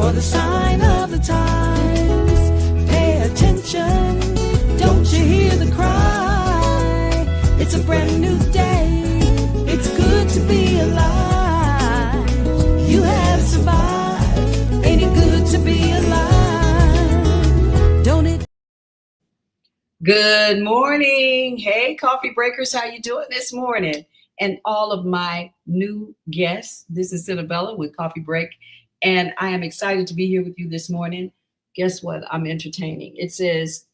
or the sign of the times. Pay attention, don't you hear the cry? It's a brand new day, it's good to be alive. You have survived, ain't it good to be alive? Don't it? Good morning. Hey, coffee breakers, how you doing this morning? And all of my new guests, this is Senabella with Coffee Break, and I am excited to be here with you this morning. Guess what? I'm entertaining. It says,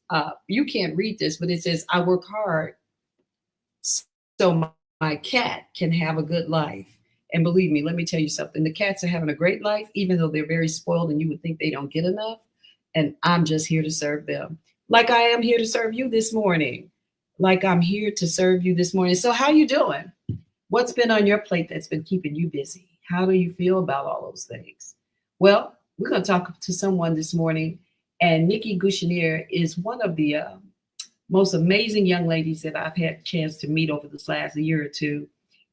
you can't read this, but it says, I work hard so my cat can have a good life. And believe me, let me tell you something. The cats are having a great life, even though they're very spoiled and you would think they don't get enough. And I'm just here to serve them. Like I am here to serve you this morning. Like I'm here to serve you this morning. So how you doing? What's been on your plate that's been keeping you busy? How do you feel about all those things? Well, we're going to talk to someone this morning. And Nikki Gouchenier is one of the most amazing young ladies that I've had a chance to meet over this last year or two.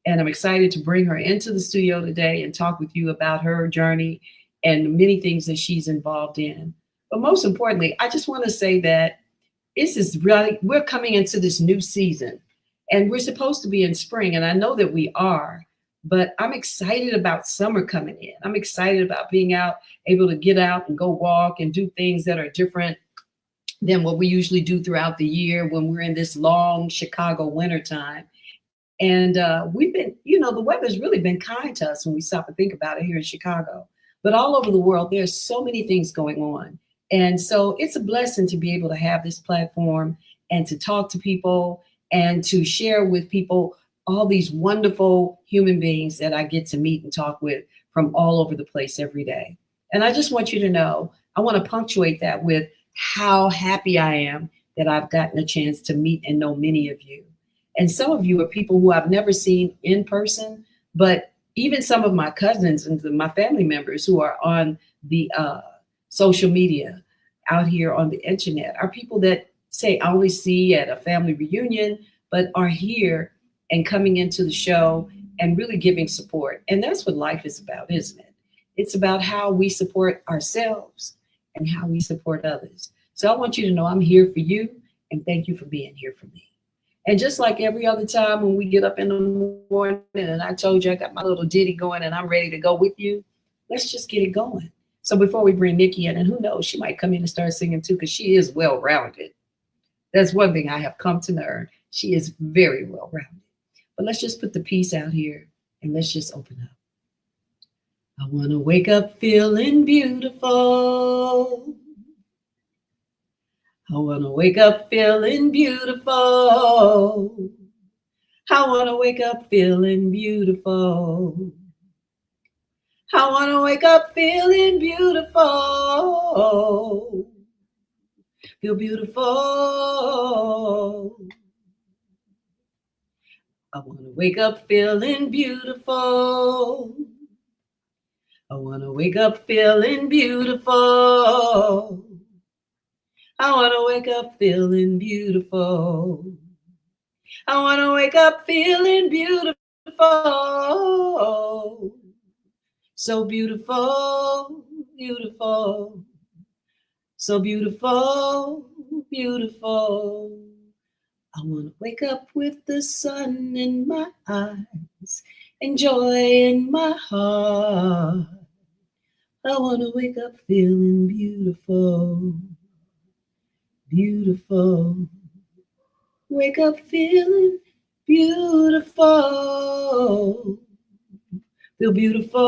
And I'm excited to bring her into the studio today and talk with you about her journey and many things that she's involved in. But most importantly, I just want to say that this is really, we're coming into this new season and we're supposed to be in spring. And I know that we are, but I'm excited about summer coming in. I'm excited about being out, able to get out and go walk and do things that are different than what we usually do throughout the year when we're in this long Chicago wintertime. And we've been, the weather's really been kind to us when we stop and think about it here in Chicago. But all over the world, there's so many things going on. And so it's a blessing to be able to have this platform and to talk to people and to share with people all these wonderful human beings that I get to meet and talk with from all over the place every day. And I just want you to know, I want to punctuate that with how happy I am that I've gotten a chance to meet and know many of you. And some of you are people who I've never seen in person, but even some of my cousins and my family members who are on the social media out here on the internet are people that say I only see at a family reunion, but are here and coming into the show and really giving support. And that's what life is about, isn't it? It's about how we support ourselves and how we support others. So I want you to know I'm here for you and thank you for being here for me. And just like every other time when we get up in the morning and I told you I got my little ditty going and I'm ready to go with you, let's just get it going. So before we bring Nikki in, and who knows, she might come in and start singing too, because she is well-rounded. That's one thing I have come to learn. She is very well-rounded. But let's just put the piece out here and let's just open up. I want to wake up feeling beautiful. I want to wake up feeling beautiful. I want to wake up feeling beautiful. I want to wake up feeling beautiful. Feel beautiful. I want to wake up feeling beautiful. I want to wake up feeling beautiful. I want to wake up feeling beautiful. I want to wake up feeling beautiful. So beautiful, beautiful. So beautiful, beautiful. I want to wake up with the sun in my eyes and joy in my heart. I want to wake up feeling beautiful, beautiful. Wake up feeling beautiful. Feel beautiful.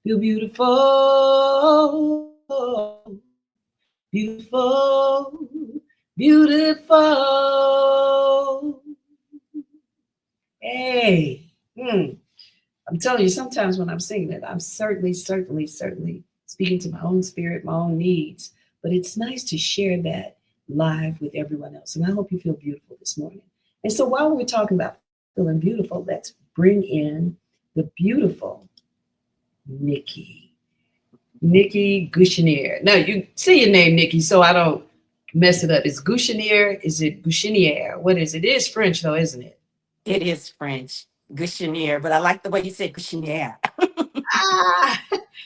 Feel beautiful. Beautiful. Beautiful. Hey. I'm telling you, sometimes when I'm singing it, I'm certainly speaking to my own spirit, my own needs. But it's nice to share that live with everyone else. And I hope you feel beautiful this morning. And so while we're talking about feeling beautiful, let's bring in the beautiful Nikki Gouchenier. Now, you say your name, Nikki, so I don't mess it up. Is Gouchenier? Is it Gouchenier? What is it? It is French, though, isn't it? It is French. Gushinier, but I like the way you said Gushinier. Ah,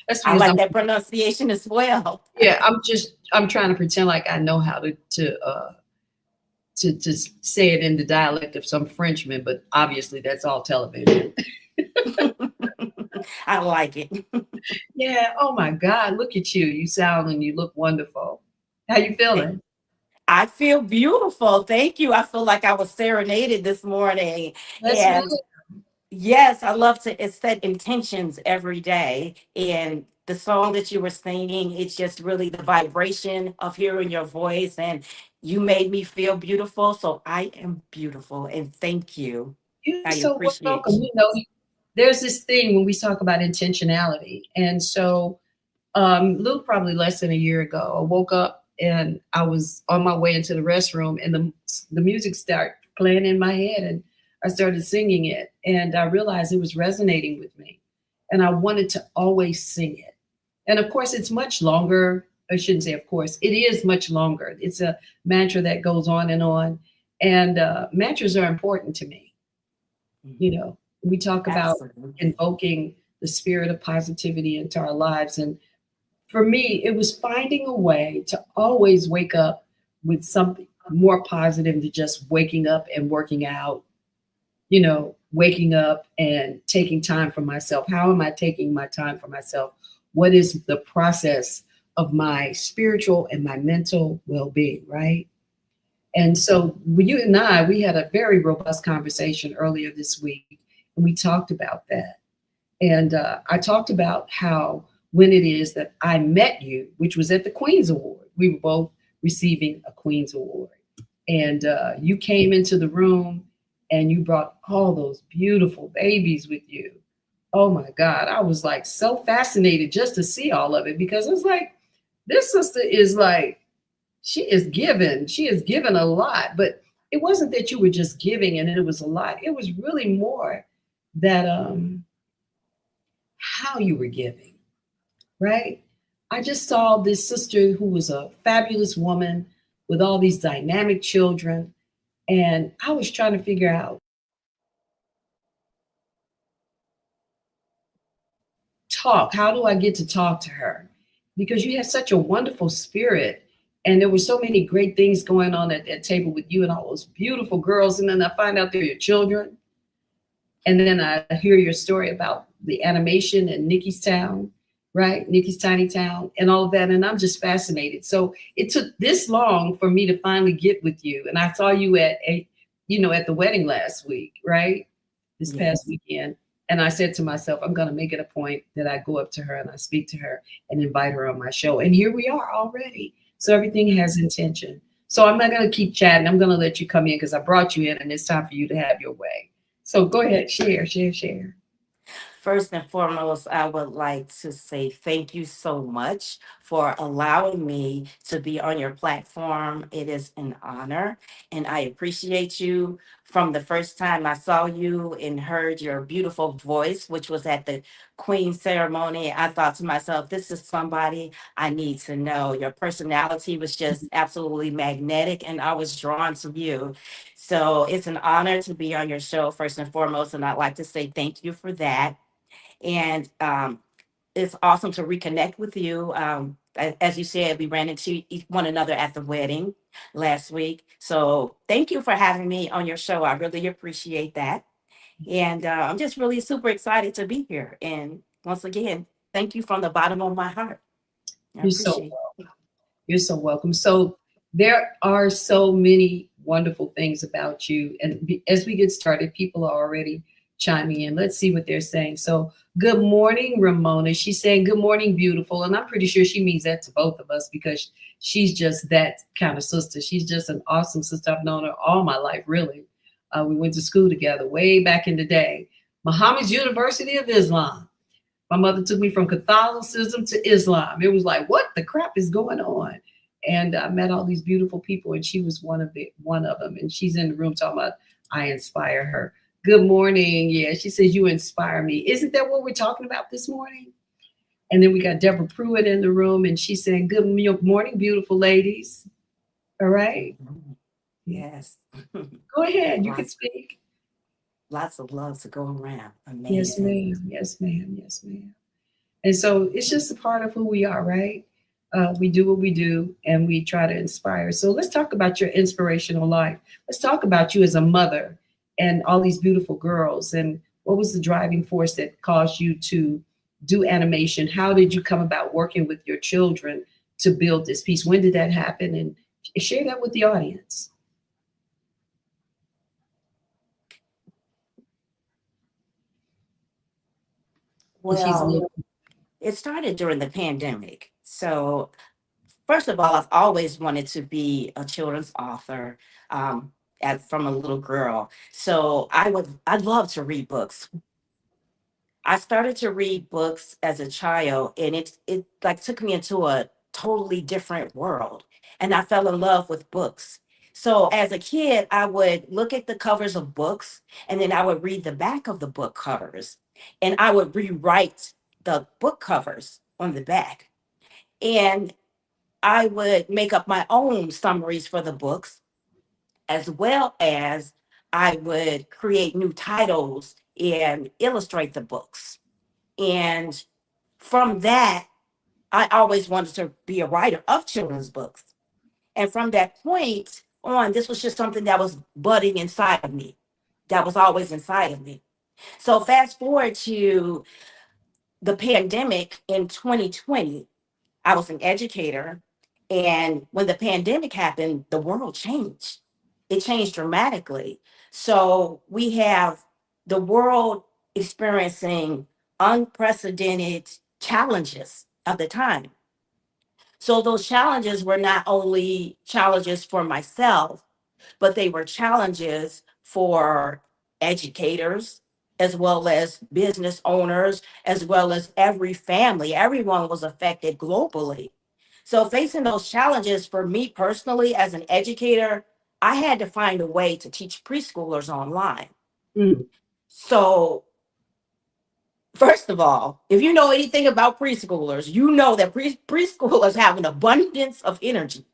that's I because like I'm, that pronunciation as well. yeah, I'm trying to pretend like I know how to say it in the dialect of some Frenchman, but obviously that's all television. I like it. Yeah. Oh my God. Look at you. You sound and you look wonderful. How you feeling? I feel beautiful. Thank you. I feel like I was serenaded this morning. That's good. And yes, I love to set intentions every day. And the song that you were singing, it's just really the vibration of hearing your voice. And you made me feel beautiful. So I am beautiful. And thank you. You're I so appreciate welcome. you. You know, there's this thing when we talk about intentionality. And so, a little probably less than a year ago, I woke up and I was on my way into the restroom and the music started playing in my head and I started singing it and I realized it was resonating with me and I wanted to always sing it. And of course, it's much longer. I shouldn't say, of course, it is much longer. It's a mantra that goes on and on. And mantras are important to me. You know, we talk about Absolutely. invoking the spirit of positivity into our lives. And for me, it was finding a way to always wake up with something more positive than just waking up and working out, you know, waking up and taking time for myself. How am I taking my time for myself? What is the process of my spiritual and my mental well being, right? And so you and I, we had a very robust conversation earlier this week, and we talked about that. And I talked about how when it is that I met you, which was at the Queen's Award, we were both receiving a Queen's Award. And you came into the room and you brought all those beautiful babies with you. Oh my God. I was like so fascinated just to see all of it because I was like, this sister is like, she is given a lot, but it wasn't that you were just giving and it was a lot. It was really more that how you were giving, right? I just saw this sister who was a fabulous woman with all these dynamic children. And I was trying to figure out talk. How do I get to talk to her? Because you had such a wonderful spirit. And there were so many great things going on at that table with you and all those beautiful girls. And then I find out they're your children. And then I hear your story about the animation in Nikki's Town, right? Nikki's Tiny Town and all of that. And I'm just fascinated. So it took this long for me to finally get with you. And I saw you at at the wedding last week, right? This past Yes. weekend. And I said to myself, I'm going to make it a point that I go up to her and I speak to her and invite her on my show. And here we are already. So everything has intention. So I'm not going to keep chatting. I'm going to let you come in because I brought you in and it's time for you to have your way. So go ahead, share, share, share. First and foremost, I would like to say thank you so much for allowing me to be on your platform. It is an honor, and I appreciate you. From the first time I saw you and heard your beautiful voice, which was at the Queen ceremony, I thought to myself, this is somebody I need to know. Your personality was just absolutely magnetic, and I was drawn to you. So it's an honor to be on your show, first and foremost, and I'd like to say thank you for that. And it's awesome to reconnect with you. As you said, we ran into one another at the wedding last week. So thank you for having me on your show. I really appreciate that. And I'm just really super excited to be here. And once again, thank you from the bottom of my heart. I You're so appreciate it. You're so welcome. So there are so many wonderful things about you. And as we get started, people are already chiming in. Let's see what they're saying. So good morning, Ramona. She's saying good morning, beautiful. And I'm pretty sure she means that to both of us because she's just that kind of sister. She's just an awesome sister. I've known her all my life, really. We went to school together way back in the day. Muhammad's University of Islam. My mother took me from Catholicism to Islam. It was like, what the crap is going on? And I met all these beautiful people, and she was one of them. And she's in the room talking about I inspire her. Good morning. Yeah, she says you inspire me. Isn't that what we're talking about this morning? And then we got Deborah Pruitt in the room, and she's saying, good morning, beautiful ladies. All right. Yes. Go ahead. You can Awesome. speak. lots of love to go around. Yes, Amazing. ma'am. Yes, ma'am. Yes, ma'am. And so it's just a part of who we are, right? We do what we do and we try to inspire. So let's talk about your inspirational life. Let's talk about you as a mother and all these beautiful girls. And what was the driving force that caused you to do animation? How did you come about working with your children to build this piece? When did that happen? And share that with the audience. And she's Well, little. it started during the pandemic. So, first of all, I've always wanted to be a children's author from a little girl. So, I'd love to read books. I started to read books as a child, and it like took me into a totally different world, and I fell in love with books. So as a kid, I would look at the covers of books, and then I would read the back of the book covers, and I would rewrite the book covers on the back, and I would make up my own summaries for the books, as well as I would create new titles and illustrate the books. And from that, I always wanted to be a writer of children's books. And from that point on, this was just something that was budding inside of me, that was always inside of me. So, fast forward to the pandemic in 2020, I was an educator. And when the pandemic happened, the world changed. It changed dramatically. So we have the world experiencing unprecedented challenges of the time. So those challenges were not only challenges for myself, but they were challenges for educators, as well as business owners, as well as every family. Everyone was affected globally. So, facing those challenges for me personally as an educator, I had to find a way to teach preschoolers online. Mm. So, first of all, if you know anything about preschoolers, you know that preschoolers have an abundance of energy.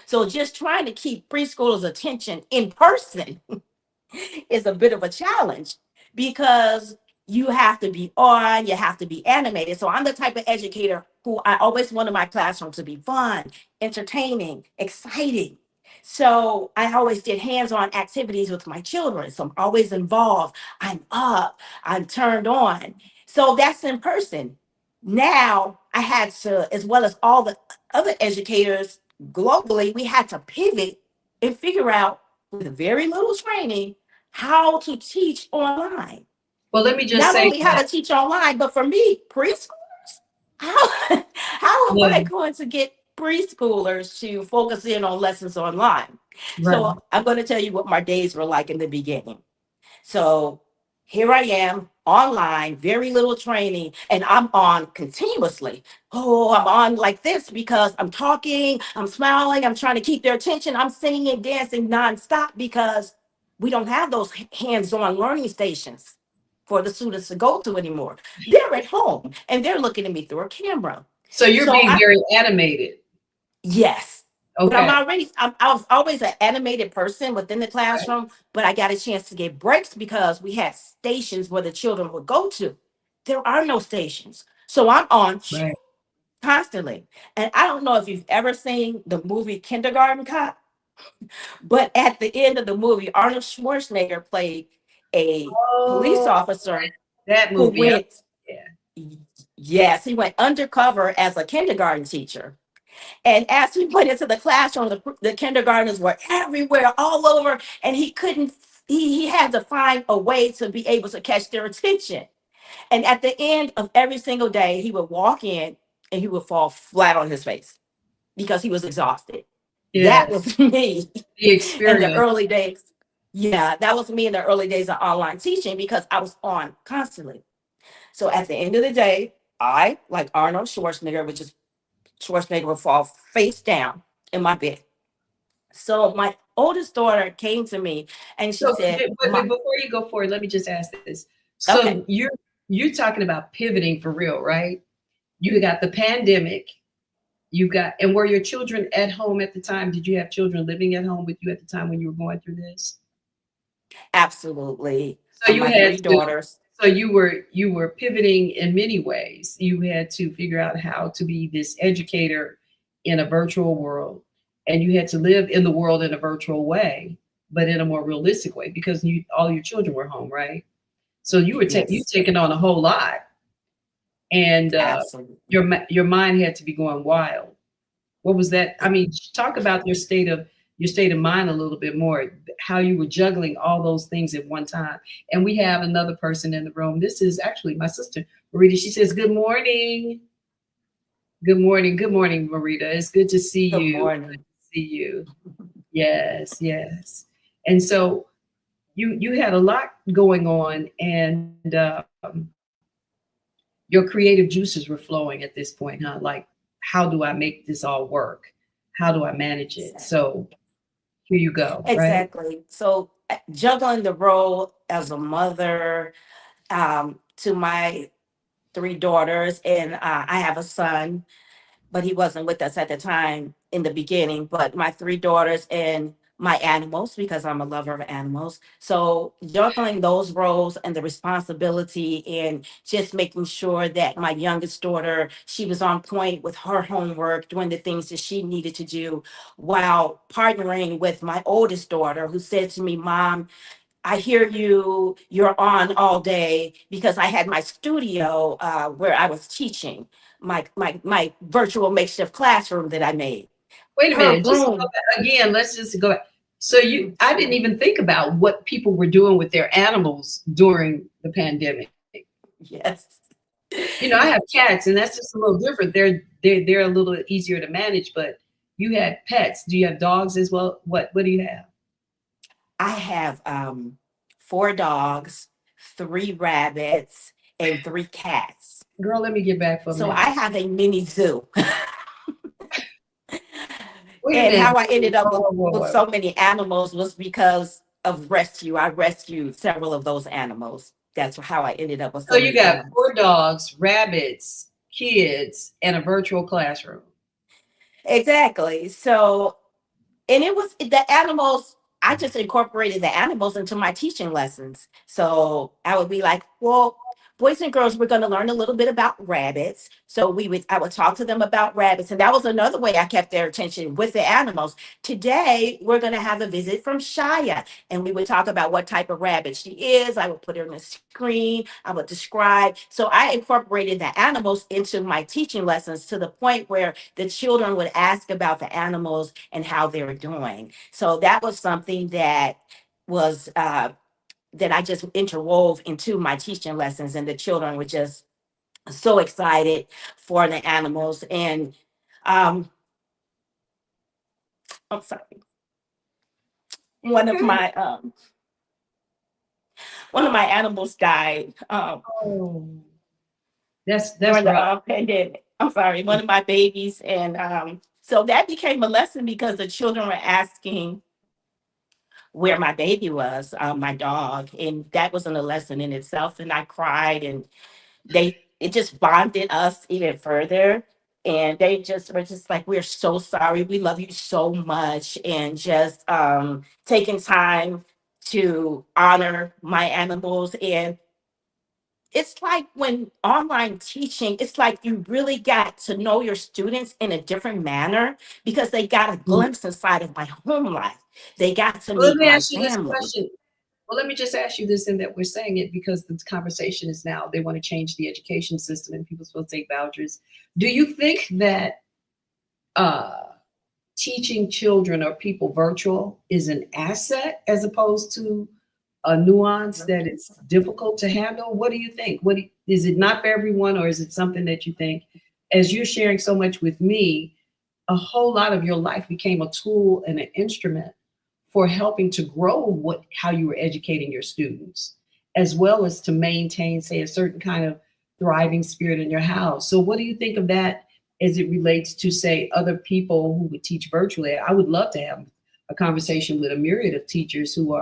So, just trying to keep preschoolers' attention in person is a bit of a challenge because you have to be on, you have to be animated. So I'm the type of educator who I always wanted my classroom to be fun, entertaining, exciting. So I always did hands-on activities with my children. So I'm always involved. I'm up, I'm turned on. So that's in person. Now I had to, as well as all the other educators globally, we had to pivot and figure out with very little training how to teach online. Well, let me just Not say only how that. to teach online, but for me, preschoolers, how am Yeah, I going to get preschoolers to focus in on lessons online? right. So I'm going to tell you what my days were like in the beginning. So here I am online, very little training, and I'm on continuously. Oh, I'm on like this because I'm talking, I'm smiling, I'm trying to keep their attention. I'm singing, dancing nonstop because we don't have those hands-on learning stations for the students to go to anymore. They're at home and they're looking at me through a camera. So you're So being I, very animated. yes, but Okay. I was always an animated person within the Right. classroom, but I got a chance to get breaks because we had stations where the children would go to. There are no stations. So I'm on Right. constantly. And I don't know if you've ever seen the movie Kindergarten Cop, but at the end of the movie, Arnold Schwarzenegger played a police Oh, officer that who movie. went, Yeah. yes, he went undercover as a kindergarten teacher. And as we went into the classroom, the kindergartners were everywhere, all over, and he couldn't. He had to find a way to be able to catch their attention. And at the end of every single day, he would walk in and he would fall flat on his face because he was exhausted. Yeah. That was me The in the experience. early days. Yeah, that was me in the early days of online teaching because I was on constantly. So at the end of the day, I, like Arnold Schwarzenegger, which is Schwarzenegger would fall face down in my bed. So my oldest daughter came to me and she So, said, but "Mom, before you go forward, let me just ask this. okay, So you're talking about pivoting for real, right? You got the pandemic. You've got, and were your children at home at the time? Did you have children living at home with you at the time when you were going through this? Absolutely. So you My had three to, daughters. so you were pivoting in many ways. You had to figure out how to be this educator in a virtual world, and you had to live in the world in a virtual way, but in a more realistic way because you all your children were home, right? So you Yes, taking on a whole lot, and absolutely. your mind had to be going wild. What was that? I mean, talk about your state of mind a little bit more, how you were juggling all those things at one time. And we have another person in the room. This is actually my sister, Marita. She says, "Good morning. Good morning. Good morning, Marita. It's good to see Good you. Good morning. to see you." Yes, yes. And so you had a lot going on, and your creative juices were flowing at this point, huh? Like, how do I make this all work? How do I manage it? So here you go, right? Exactly. So juggling the role as a mother to my three daughters, and I have a son, but he wasn't with us at the time in the beginning. But my three daughters and my animals, because I'm a lover of animals. So juggling those roles and the responsibility and just making sure that my youngest daughter, she was on point with her homework, doing the things that she needed to do, while partnering with my oldest daughter, who said to me, Mom, I hear you, you're on all day, because I had my studio where I was teaching, my virtual makeshift classroom that I made. Wait a Her minute, just go room, back again. Let's just go back. So I didn't even think about what people were doing with their animals during the pandemic. yes. I have cats, and that's just a little different. They're a little easier to manage, but you had pets. Do you have dogs as well? What do you have? I have four dogs, three rabbits, and three cats. Girl, let me get back for a So minute. I have a mini zoo. Wait a And minute. how I ended up Whoa, whoa, whoa, with whoa. so many animals was because of rescue. I rescued several of those animals. That's how I ended up with So so you many got animals. four dogs, rabbits, kids, and a virtual classroom. Exactly. So, and it was the animals, I just incorporated the animals into my teaching lessons. So I would be like, well, boys and girls, we're going to learn a little bit about rabbits. So I would talk to them about rabbits. And that was another way I kept their attention with the animals. Today, we're going to have a visit from Shia, and we would talk about what type of rabbit she is. I would put her on the screen. I would describe. So I incorporated the animals into my teaching lessons to the point where the children would ask about the animals and how they were doing. So that was something that was that I just interwove into my teaching lessons, and the children were just so excited for the animals. And um, I'm sorry, one of Okay. my um, one of my animals died Oh, that's during the rough. pandemic. I'm sorry, one of my babies, and so that became a lesson because the children were asking where my baby was, my dog, and that wasn't a lesson in itself. And I cried, and it just bonded us even further. And they just were just like, we're so sorry, we love you so much, and just taking time to honor my animals. And it's like when online teaching, it's like you really got to know your students in a different manner because they got a Mhm. glimpse inside of my home life. They got to Well, let meet me my ask you this family. question. Well, let me just ask you this, in that we're saying it because the conversation is now they want to change the education system and people supposed to take vouchers. Do you think that uh, teaching children or people virtual is an asset as opposed to a nuance that it's difficult to handle? What do you think? Is it not for everyone, or is it something that you think, as you're sharing so much with me, a whole lot of your life became a tool and an instrument for helping to grow how you were educating your students, as well as to maintain, say, a certain kind of thriving spirit in your house. So what do you think of that as it relates to, say, other people who would teach virtually? I would love to have a conversation with a myriad of teachers who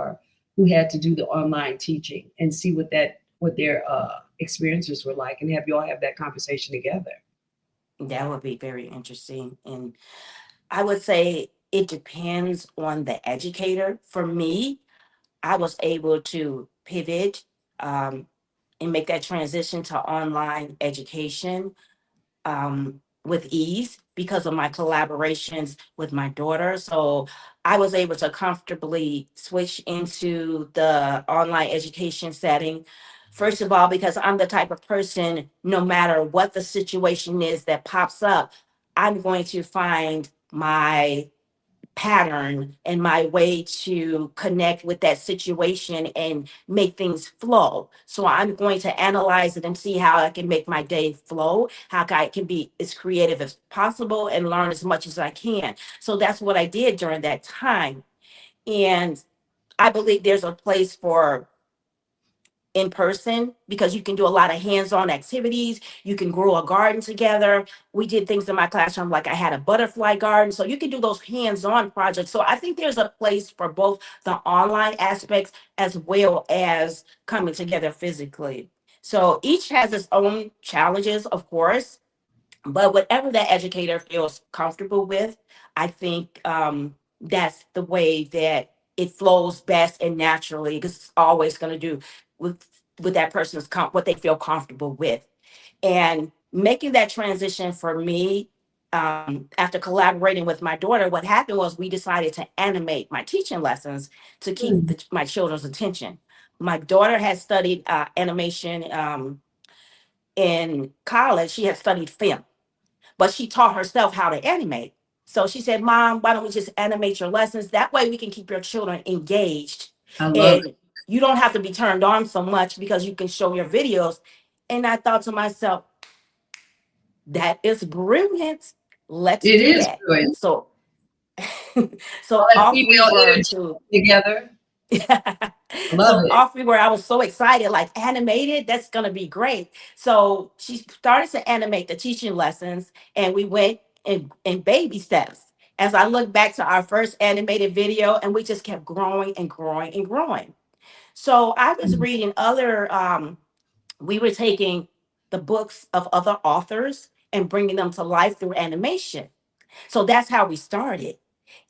had to do the online teaching and see what their experiences were like, and have you all have that conversation together. That would be very interesting. And I would say it depends on the educator. For me, I was able to pivot and make that transition to online education with ease because of my collaborations with my daughter. So I was able to comfortably switch into the online education setting. First of all, because I'm the type of person, no matter what the situation is that pops up, I'm going to find my pattern and my way to connect with that situation and make things flow. So I'm going to analyze it and see how I can make my day flow, how I can be as creative as possible and learn as much as I can. So that's what I did during that time. And I believe there's a place for in person because you can do a lot of hands-on activities. You can grow a garden together. We did things in my classroom like I had a butterfly garden. So you can do those hands-on projects. So I think there's a place for both the online aspects as well as coming together physically. So each has its own challenges, of course, but whatever that educator feels comfortable with, I think that's the way that it flows best and naturally because it's always going to do with that person's what they feel comfortable with. And making that transition for me, after collaborating with my daughter, what happened was we decided to animate my teaching lessons to keep Hmm. my children's attention. My daughter had studied animation in college. She had studied film, but she taught herself how to animate. So she said, Mom, why don't we just animate your lessons? That way we can keep your children engaged I love it. and you don't have to be turned on so much because you can show your videos. And I thought to myself, that is brilliant. Let's It do is that. brilliant. So All so that off we female were energy to together. I love so it. off we were. I was so excited, like animated, that's gonna be great. So she started to animate the teaching lessons, and we went in baby steps. As I look back to our first animated video, and we just kept growing and growing and growing. So I was reading other. We were taking the books of other authors and bringing them to life through animation. So that's how we started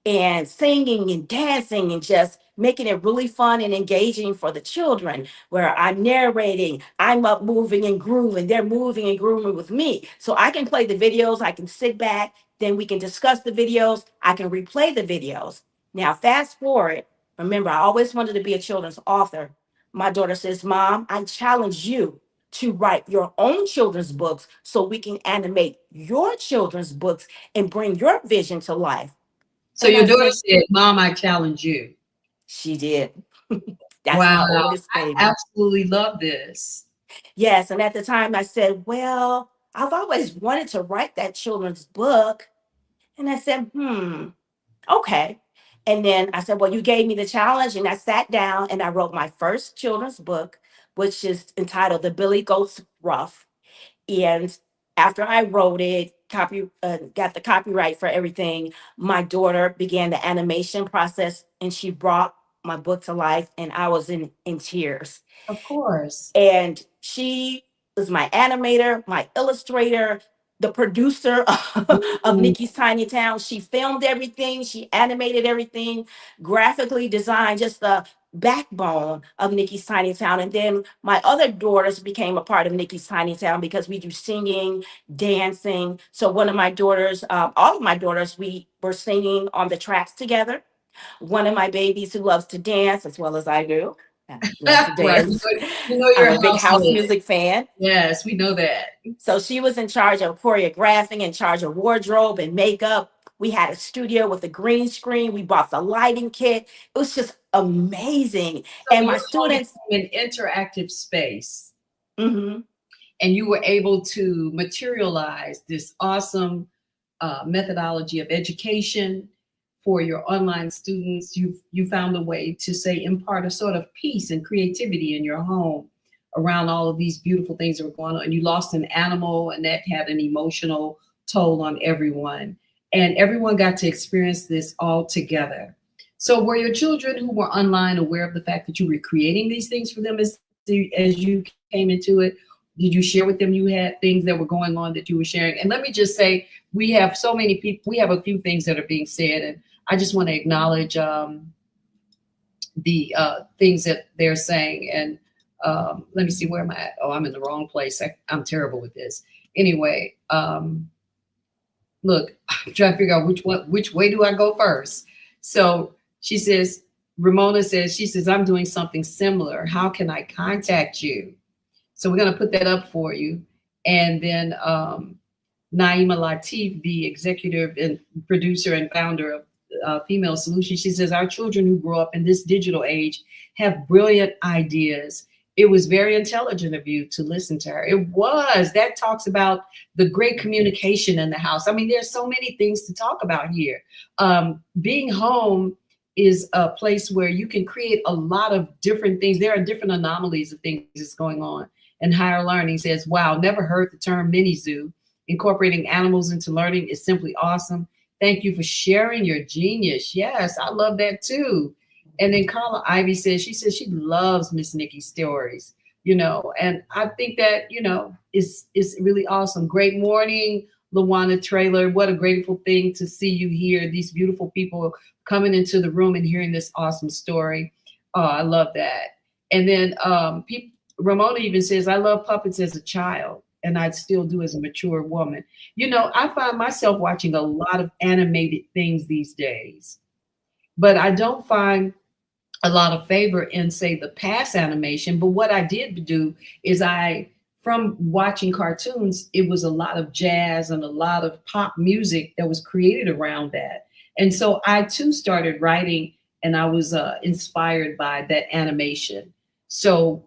and singing and dancing and just making it really fun and engaging for the children where I'm narrating, I'm up moving and grooving, they're moving and grooving with me. So I can play the videos, I can sit back, then we can discuss the videos, I can replay the videos. Now fast forward, remember I always wanted to be a children's author. My daughter says, Mom, I challenge you to write your own children's books so we can animate your children's books and bring your vision to life. So And your I daughter said, said, Mom, I challenge you. she did. That's Wow. my oldest I baby. absolutely love this. Yes. And at the time I said, well, I've always wanted to write that children's book. And I said, okay. And then I said, well, you gave me the challenge. And I sat down and I wrote my first children's book, which is entitled The Billy Goats Rough. And after I wrote it, got the copyright for everything, my daughter began the animation process and she brought my book to life and I was in tears. Of course. And she was my animator, my illustrator, the producer of Mm. Nikki's Tiny Town. She filmed everything, she animated everything, graphically designed just the backbone of Nikki's Tiny Town. And then my other daughters became a part of Nikki's Tiny Town because we do singing, dancing. So one of my daughters, all of my daughters, we were singing on the tracks together. One of my babies who loves to dance as well as I do, loves to Right. dance. You know I'm your a big house house head. music fan. Yes, we know that. So she was in charge of choreographing, in charge of wardrobe and makeup. We had a studio with a green screen. We bought the lighting kit. It was just amazing. So And your my home students, became an interactive space, mhm, and you were able to materialize this awesome methodology of education for your online students. You found a way to say impart a sort of peace and creativity in your home around all of these beautiful things that were going on. And you lost an animal, and that had an emotional toll on everyone. And everyone got to experience this all together. So were your children who were online aware of the fact that you were creating these things for them as you came into it? Did you share with them you had things that were going on that you were sharing? And let me just say, we have so many people, we have a few things that are being said, and I just want to acknowledge the things that they're saying. And let me see, where am I at? Oh, I'm in the wrong place. I'm terrible with this. Anyway, look, I'm trying to figure out which way do I go first. So she says, Ramona says, she says, I'm doing something similar. How can I contact you? So we're going to put that up for you. And then Naima Latif, the executive and producer and founder of Female Solutions, she says, our children who grow up in this digital age have brilliant ideas. It was very intelligent of you to listen to her. It was. That talks about the great communication in the house. I mean, there's so many things to talk about here. Being home is a place where you can create a lot of different things. There are different anomalies of things that's going on. And higher learning says, wow, never heard the term mini zoo. Incorporating animals into learning is simply awesome. Thank you for sharing your genius. Yes, I love that too. And then Carla Ivy says, she says she loves Miss Nikki's stories, and I think that, is really awesome. Great morning, Lawana Trailer. What a grateful thing to see you here. These beautiful people coming into the room and hearing this awesome story. Oh, I love that. And then Ramona even says, I love puppets as a child, and I still do as a mature woman. I find myself watching a lot of animated things these days, but I don't find a lot of favor in, say, the past animation. But what I did do is from watching cartoons, it was a lot of jazz and a lot of pop music that was created around that. And so I too started writing, and I was inspired by that animation. So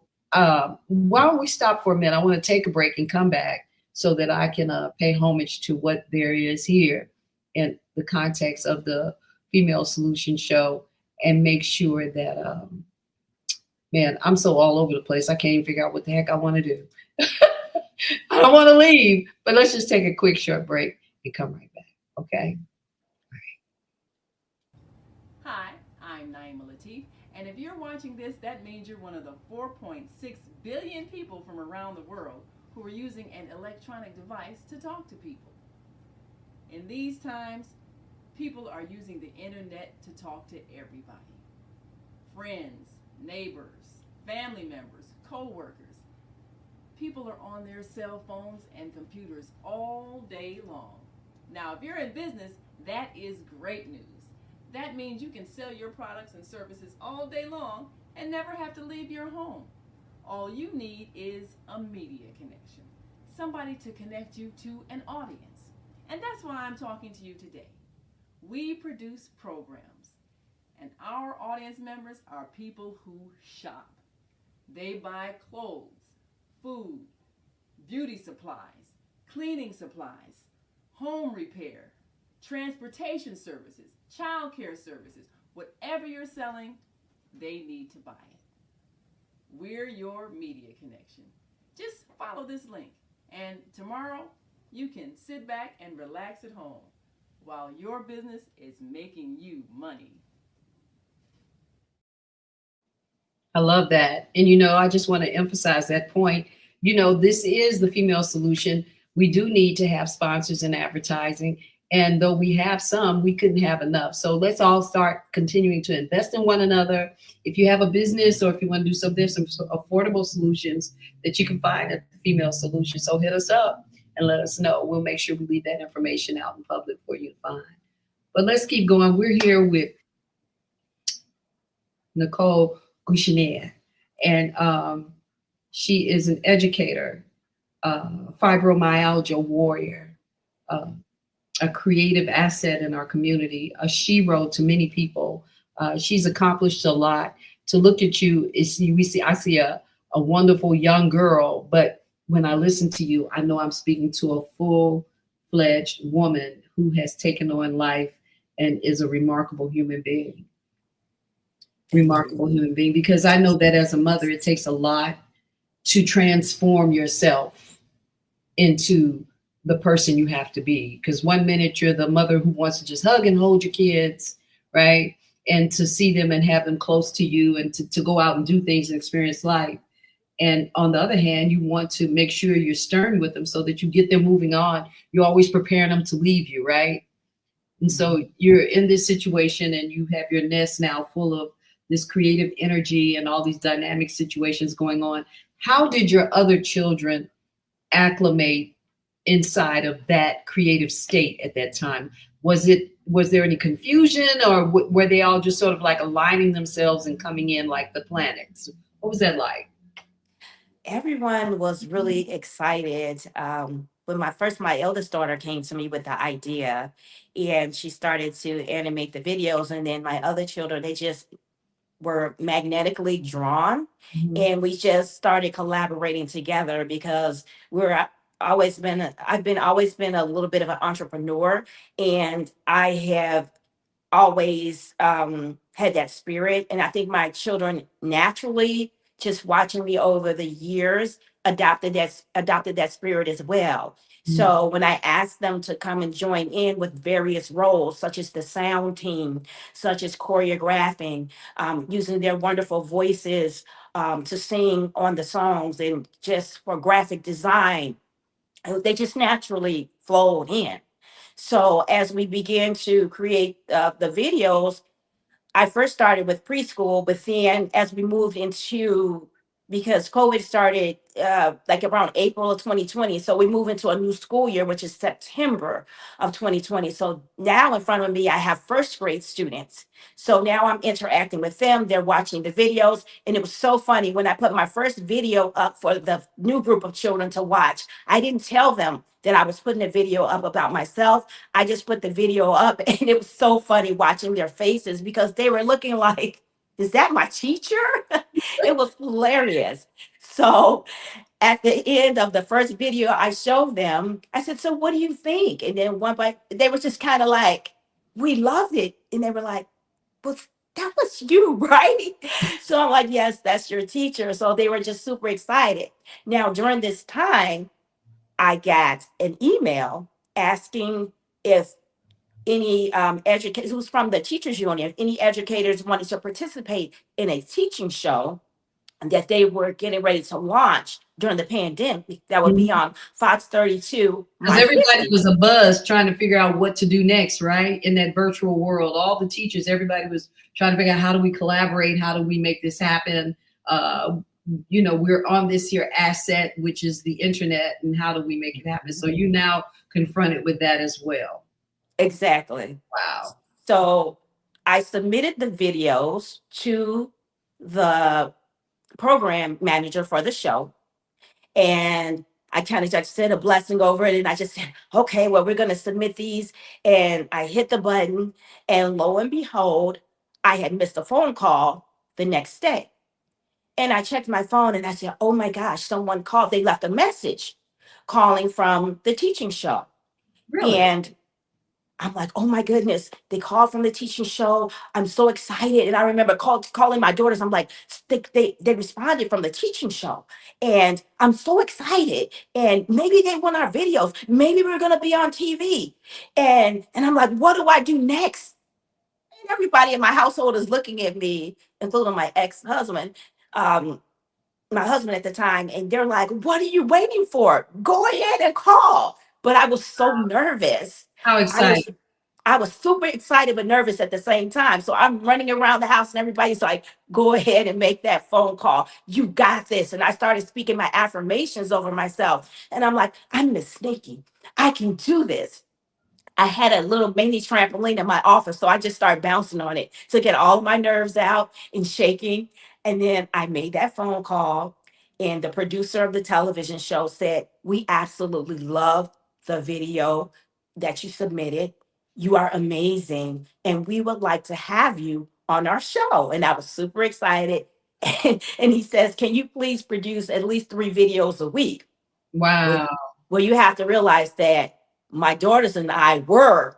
while we stop for a minute, I want to take a break and come back so that I can pay homage to what there is here in the context of the Female Solution Show, and make sure that, man, I'm so all over the place. I can't even figure out what the heck I want to do. I don't want to leave, but let's just take a quick short break and come right back. Okay. Hi, I'm Naima Latif, and if you're watching this, that means you're one of the 4.6 billion people from around the world who are using an electronic device to talk to people. In these times, people are using the internet to talk to everybody. Friends, neighbors, family members, co-workers. People are on their cell phones and computers all day long. Now, if you're in business, that is great news. That means you can sell your products and services all day long and never have to leave your home. All you need is a media connection, somebody to connect you to an audience. And that's why I'm talking to you today. We produce programs, and our audience members are people who shop. They buy clothes, food, beauty supplies, cleaning supplies, home repair, transportation services, child care services. Whatever you're selling, they need to buy it. We're your media connection. Just follow this link, and tomorrow you can sit back and relax at home while your business is making you money. I love that. And, I just want to emphasize that point. This is the Female Solution. We do need to have sponsors and advertising. And though we have some, we couldn't have enough. So let's all start continuing to invest in one another. If you have a business, or if you want to do some, there's some affordable solutions that you can find at the Female Solution. So hit us up and let us know. We'll make sure we leave that information out in public for you to find. But let's keep going. We're here with Nicole Gouchenier, and she is an educator, fibromyalgia warrior, a creative asset in our community, a shero to many people. She's accomplished a lot. To look at you, I see a wonderful young girl, but when I listen to you, I know I'm speaking to a full-fledged woman who has taken on life and is a remarkable human being. Remarkable human being, because I know that as a mother, it takes a lot to transform yourself into the person you have to be. Because one minute you're the mother who wants to just hug and hold your kids, right? And to see them and have them close to you, and to go out and do things and experience life. And on the other hand, you want to make sure you're stern with them so that you get them moving on. You're always preparing them to leave you, right? And so you're in this situation, and you have your nest now full of this creative energy and all these dynamic situations going on. How did your other children acclimate inside of that creative state at that time? Was there any confusion, or were they all just sort of like aligning themselves and coming in like the planets? What was that like? Everyone was really excited. When my eldest daughter came to me with the idea, and she started to animate the videos, and then my other children, they just were magnetically drawn, Mhm. and we just started collaborating together because we're I've been always been a little bit of an entrepreneur, and I have always had that spirit. And I think my children naturally, just watching me over the years, adopted that spirit as well. Mhm. So when I asked them to come and join in with various roles, such as the sound team, such as choreographing, using their wonderful voices to sing on the songs, and just for graphic design, they just naturally flowed in. So as we began to create the videos, I first started with preschool, but then as we moved into, because COVID started like around April of 2020, so we moved into a new school year, which is September of 2020. So now in front of me, I have first grade students. So now I'm interacting with them. They're watching the videos, and it was so funny when I put my first video up for the new group of children to watch. I didn't tell them that I was putting a video up about myself. I just put the video up, and it was so funny watching their faces because they were looking like, is that my teacher? It was hilarious. So at the end of the first video I showed them, I said, so what do you think? And then one by they were just kind of like, we loved it. And they were like, but that was you, right? So I'm like, yes, that's your teacher. So they were just super excited. Now, during this time, I got an email asking if any educators, it was from the teachers union, if any educators wanted to participate in a teaching show that they were getting ready to launch during the pandemic, that would be on Fox 32, Because my everybody 50. was a buzz trying to figure out what to do next, right? In that virtual world, all the teachers, everybody was trying to figure out, how do we collaborate? How do we make this happen? Uh, we're on this here asset, which is the internet, and how do we make it happen? So you now confronted with that as well. Exactly. Wow. So I submitted the videos to the program manager for the show, and I kind of just said a blessing over it. And I just said, okay, well, we're going to submit these. And I hit the button, and lo and behold, I had missed a phone call the next day. And I checked my phone and I said, oh my gosh, someone called. They left a message calling from the teaching show. Really? And I'm like, oh my goodness, they called from the teaching show. I'm so excited. And I remember calling my daughters. I'm like, they responded from the teaching show. And I'm so excited. And maybe they want our videos. Maybe we're going to be on TV. And I'm like, what do I do next? And everybody in my household is looking at me, including my ex-husband, um, my husband at the time. And they're like, what are you waiting for? Go ahead and call. But I was so nervous. How I was exciting. I was super excited but nervous at the same time. So I'm running around the house and everybody's like, go ahead and make that phone call. You got this. And I started speaking my affirmations over myself. And I'm like, I'm Miss Sneaky. I can do this. I had a little mini trampoline in my office. So I just started bouncing on it to get all my nerves out and shaking. And then I made that phone call. And the producer of the television show said, we absolutely love the video that you submitted. You are amazing. And we would like to have you on our show. And I was super excited. And he says, can you please produce at least 3 videos a week? Well, Wow. well, you have to realize that my daughters and I were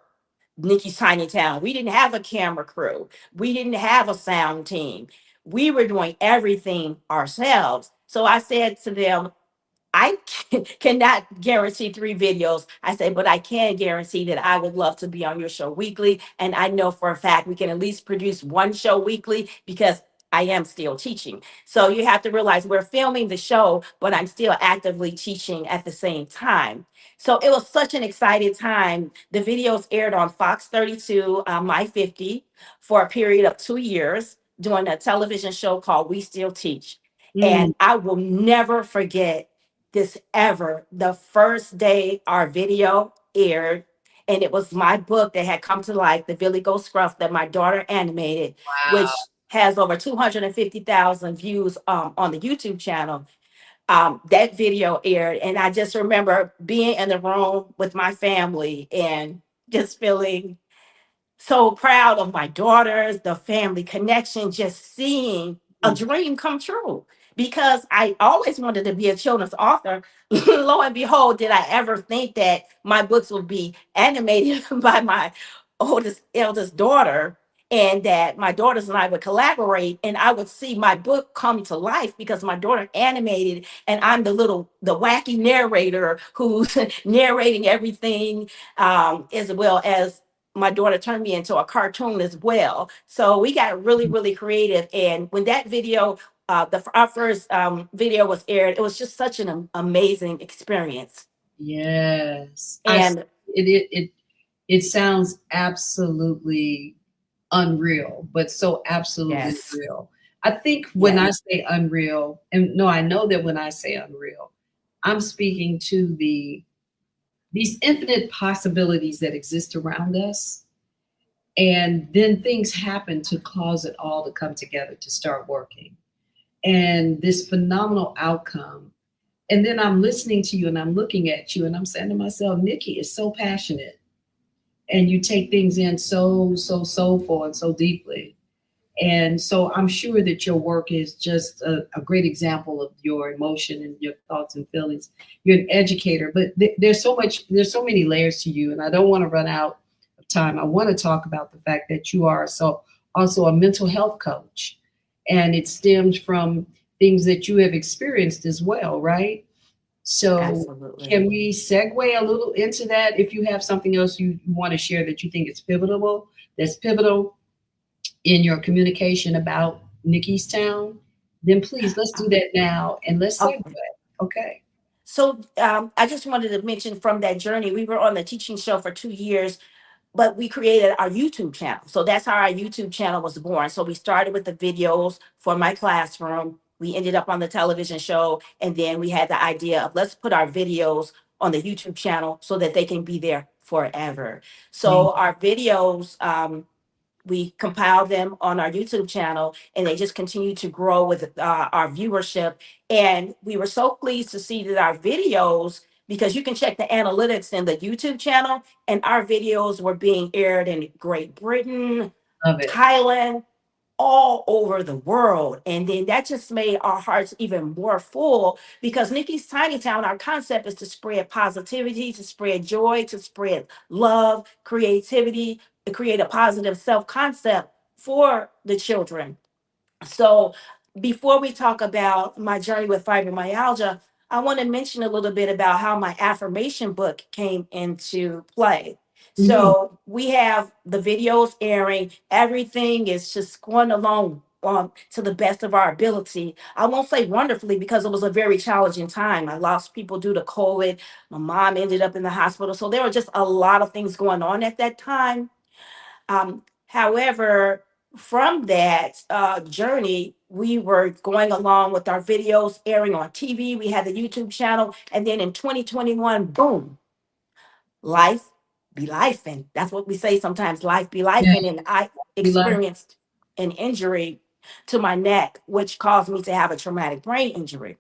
Nikki's Tiny Town. We didn't have a camera crew. We didn't have a sound team. We were doing everything ourselves. So I said to them, I cannot guarantee 3 videos. I say, but I can guarantee that I would love to be on your show weekly. And I know for a fact we can at least produce 1 show weekly because I am still teaching. So you have to realize we're filming the show, but I'm still actively teaching at the same time. So it was such an exciting time. The videos aired on Fox 32, My 50, for a period of 2 years. doing a television show called We Still Teach. Mm, And I will never forget this ever. The first day our video aired, and it was my book that had come to life, The Billy Goat Scruff, that my daughter animated, wow. which has over 250,000 views on the YouTube channel. That video aired, and I just remember being in the room with my family and just feeling so proud of my daughters, the family connection, just seeing a Mm, dream come true. Because I always wanted to be a children's author. Lo and behold, did I ever think that my books would be animated by my eldest daughter, and that my daughters and I would collaborate and I would see my book come to life because my daughter animated and I'm the wacky narrator who's narrating everything, as well as my daughter turned me into a cartoon as well. So we got really, really creative. And when that video, our first video was aired, it was just such an amazing experience. yes. And It sounds absolutely unreal, but so absolutely yes, real. I think when yes, I say unreal, and no, I know that when I say unreal, I'm speaking to these infinite possibilities that exist around us. And then things happen to cause it all to come together to start working. And this phenomenal outcome. And then I'm listening to you and I'm looking at you and I'm saying to myself, Nikki is so passionate and you take things in so soulful and so deeply. And so I'm sure that your work is just a great example of your emotion and your thoughts and feelings. You're an educator, but there's so many layers to you, and I don't want to run out of time. I want to talk about the fact that you are also a mental health coach, and it stems from things that you have experienced as well, right? So absolutely. can we segue a little into that? If you have something else you want to share that you think is pivotal in your communication about Nikki's Town, then please let's do that now and let's segue. Okay. Okay. So I just wanted to mention from that journey, we were on the teaching show for 2 years, but we created our YouTube channel. So that's how our YouTube channel was born. So we started with the videos for my classroom. We ended up on the television show. And then we had the idea of let's put our videos on the YouTube channel so that they can be there forever. Yeah, So our videos, we compile them on our YouTube channel, and they just continue to grow with our viewership. And we were so pleased to see that our videos, because you can check the analytics in the YouTube channel, and our videos were being aired in Great Britain, love it. Thailand, all over the world. And then that just made our hearts even more full because Nikki's Tiny Town, our concept is to spread positivity, to spread joy, to spread love, creativity, to create a positive self concept for the children. So, before we talk about my journey with fibromyalgia, I want to mention a little bit about how my affirmation book came into play. Mhm. So, we have the videos airing, everything is just going along to the best of our ability. I won't say wonderfully because it was a very challenging time. I lost people due to COVID. My mom ended up in the hospital. So, there were just a lot of things going on at that time. However, from that journey, we were going along with our videos airing on TV. We had the YouTube channel. And then in 2021, boom, life be life. And that's what we say sometimes, life be life. Yeah, And I we love. experienced an injury to my neck, which caused me to have a traumatic brain injury.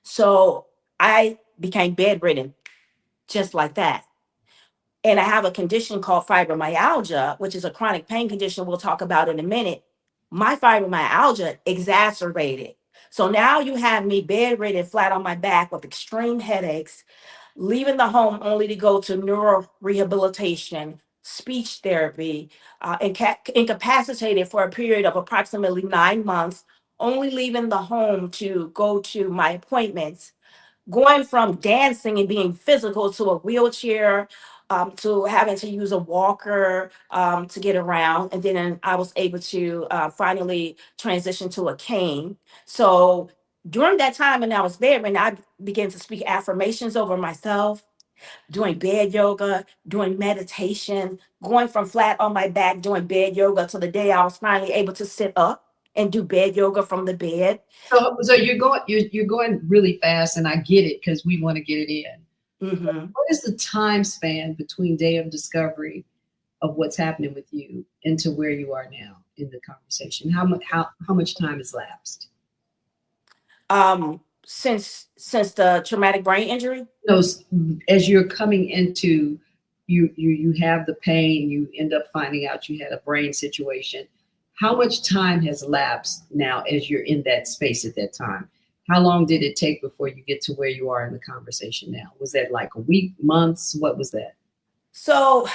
So I became bedridden just like that. And I have a condition called fibromyalgia, which is a chronic pain condition we'll talk about in a minute. My fibromyalgia exacerbated. So now you have me bedridden, flat on my back with extreme headaches, leaving the home only to go to neuro rehabilitation, speech therapy, and incapacitated for a period of approximately 9 months, only leaving the home to go to my appointments, going from dancing and being physical to a wheelchair, to having to use a walker to get around. And then I was able to finally transition to a cane. So during that time when I was there, and I began to speak affirmations over myself, doing bed yoga, doing meditation, going from flat on my back, doing bed yoga till the day I was finally able to sit up and do bed yoga from the bed. So you're going really fast, and I get it because we want to get it in. Hmm. What is the time span between day of discovery of what's happening with you into where you are now in the conversation? How much time has lapsed? Since the traumatic brain injury. Those, as you're coming into, you have the pain, you end up finding out you had a brain situation. How much time has lapsed now as you're in that space at that time? How long did it take before you get to where you are in the conversation now? Was that like a week, months? What was that? So